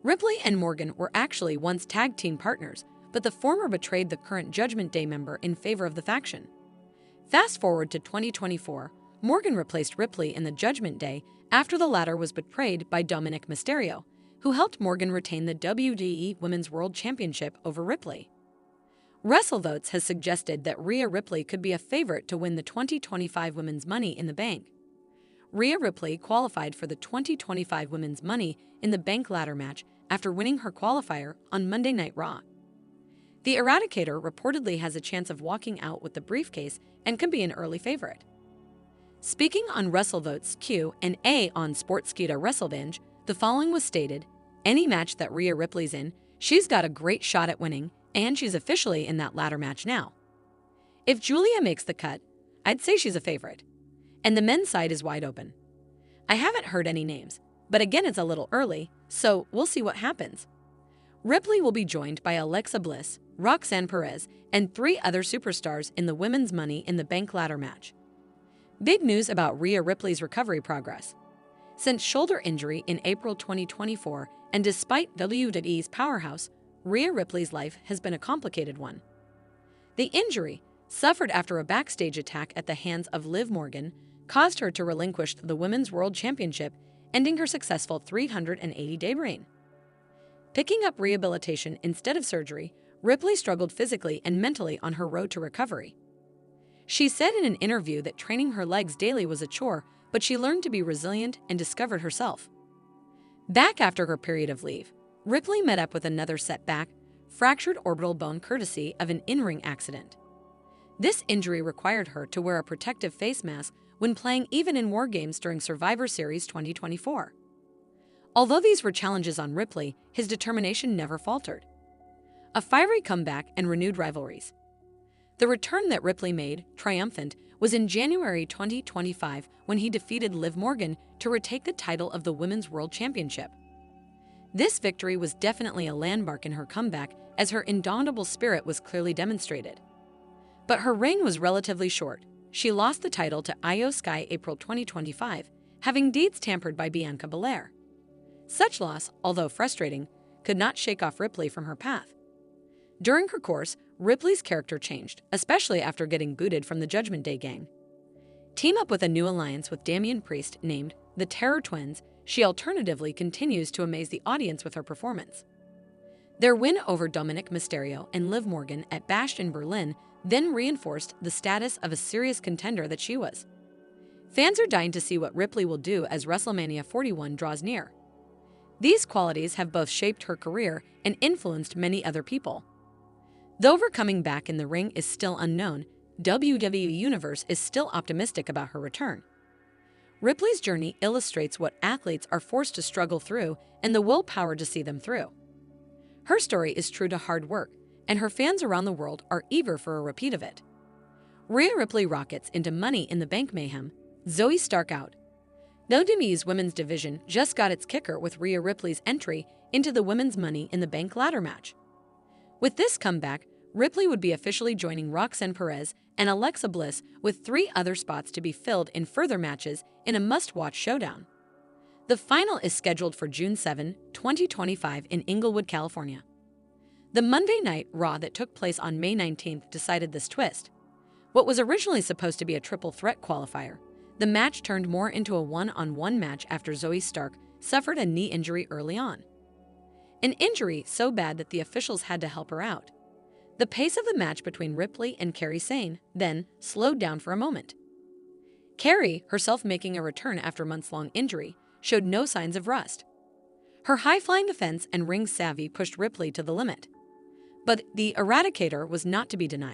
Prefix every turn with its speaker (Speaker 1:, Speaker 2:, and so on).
Speaker 1: Ripley and Morgan were actually once tag team partners, but the former betrayed the current Judgment Day member in favor of the faction. Fast forward to 2024, Morgan replaced Ripley in the Judgment Day after the latter was betrayed by Dominic Mysterio, who helped Morgan retain the WWE Women's World Championship over Ripley. WrestleVotes has suggested that Rhea Ripley could be a favorite to win the 2025 Women's Money in the Bank. Rhea Ripley qualified for the 2025 Women's Money in the Bank ladder match after winning her qualifier on Monday Night Raw. The Eradicator reportedly has a chance of walking out with the briefcase and can be an early favorite. Speaking on WrestleVotes Q&A on Sportskeeda WrestleBinge, the following was stated: any match that Rhea Ripley's in, she's got a great shot at winning, and she's officially in that ladder match now. If Julia makes the cut, I'd say she's a favorite. And the men's side is wide open. I haven't heard any names, but again it's a little early, so we'll see what happens. Ripley will be joined by Alexa Bliss, Roxanne Perez, and 3 other superstars in the Women's Money in the Bank ladder match. Big news about Rhea Ripley's recovery progress. Since shoulder injury in April 2024, and despite WWE's powerhouse, Rhea Ripley's life has been a complicated one. The injury, suffered after a backstage attack at the hands of Liv Morgan, caused her to relinquish the Women's World Championship, ending her successful 380-day reign. Picking up rehabilitation instead of surgery, Ripley struggled physically and mentally on her road to recovery. She said in an interview that training her legs daily was a chore, but she learned to be resilient and discovered herself. Back after her period of leave, Ripley met up with another setback, fractured orbital bone courtesy of an in-ring accident. This injury required her to wear a protective face mask when playing even in War Games during Survivor Series 2024. Although these were challenges on Ripley, his determination never faltered. A fiery comeback and renewed rivalries. The return that Ripley made, triumphant, was in January 2025 when he defeated Liv Morgan to retake the title of the Women's World Championship. This victory was definitely a landmark in her comeback, as her indomitable spirit was clearly demonstrated. But her reign was relatively short. She lost the title to Io Sky April 2025, having deeds tampered by Bianca Belair. Such loss, although frustrating, could not shake off Ripley from her path. During her course, Ripley's character changed, especially after getting booted from the Judgment Day gang. Team up with a new alliance with Damian Priest named the Terror Twins, she alternatively continues to amaze the audience with her performance. Their win over Dominic Mysterio and Liv Morgan at Bash in Berlin then reinforced the status of a serious contender that she was. Fans are dying to see what Ripley will do as WrestleMania 41 draws near. These qualities have both shaped her career and influenced many other people. Though her coming back in the ring is still unknown, WWE Universe is still optimistic about her return. Ripley's journey illustrates what athletes are forced to struggle through and the willpower to see them through. Her story is true to hard work, and her fans around the world are eager for a repeat of it. Rhea Ripley rockets into Money in the Bank mayhem, Zoe Stark out. WWE's women's division just got its kicker with Rhea Ripley's entry into the Women's Money in the Bank ladder match. With this comeback, Ripley would be officially joining Roxanne Perez and Alexa Bliss, with 3 other spots to be filled in further matches in a must-watch showdown. The final is scheduled for June 7, 2025 in Inglewood, California. The Monday Night Raw that took place on May 19th decided this twist. What was originally supposed to be a triple threat qualifier, the match turned more into a one-on-one match after Zoe Stark suffered a knee injury early on. An injury so bad that the officials had to help her out. The pace of the match between Ripley and Kairi Sane then slowed down for a moment. Kairi, herself making a return after months-long injury, showed no signs of rust. Her high-flying defense and ring savvy pushed Ripley to the limit. But the Eradicator was not to be denied.